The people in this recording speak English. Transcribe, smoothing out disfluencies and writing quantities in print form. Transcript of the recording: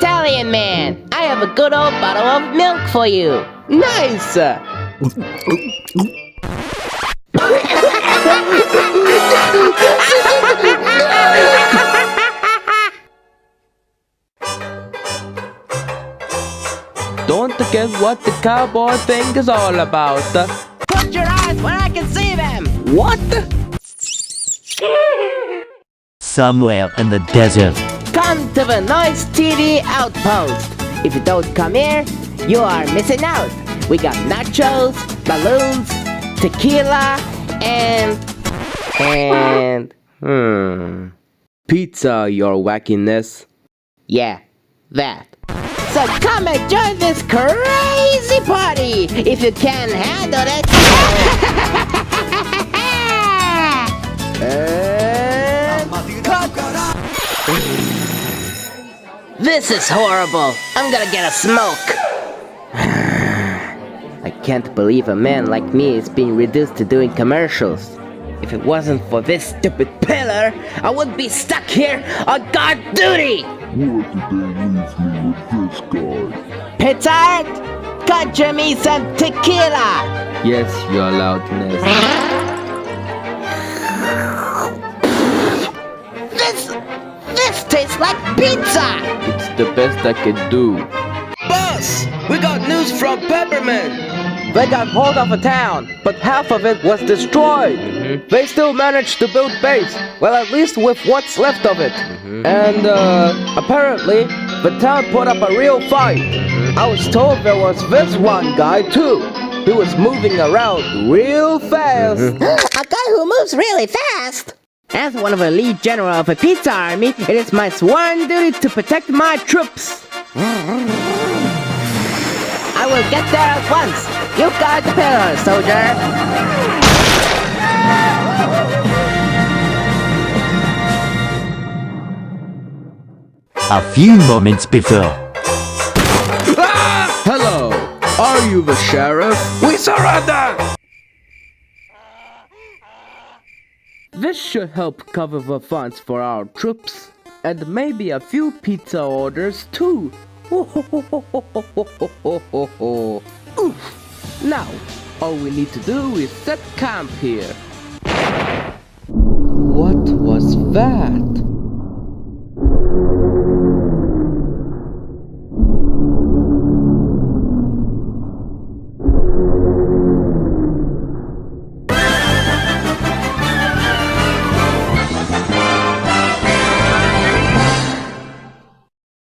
Italian man. I have a good old bottle of milk for you. Nice! Don't get what the cowboy thing is all about. Put your eyes where I can see them. What? Somewhere in the desert. Come to the Noise TV outpost. If you don't come here, you are missing out. We got nachos, balloons, tequila, and Pizza, your wackiness. yeah, that. So come and join this crazy party if you can handle it. And cut. This is horrible. I'm gonna get a smoke. I can't believe a man like me is being reduced to doing commercials. If it wasn't for this stupid pillar, I would be stuck here on guard duty. What did they leave me with this guy? Petard, conjure me some tequila. Yes, your loudness. This tastes like pizza. It's the best I can do. Boss, we got news from Peppermint. They got hold of a town, but half of it was destroyed. They still managed to build base, well, at least with what's left of it. And apparently, the town put up a real fight. I was told there was this one guy too. He was moving around real fast. A guy who moves really fast. As one of the lead general of a pizza army, it is my sworn duty to protect my troops. I will get there at once. You guard the pillar, soldier. A few moments before. Hello, are you the sheriff? We surrender! This should help cover the funds for our troops. And maybe a few pizza orders too. Now, all we need to do is set camp here. What was that?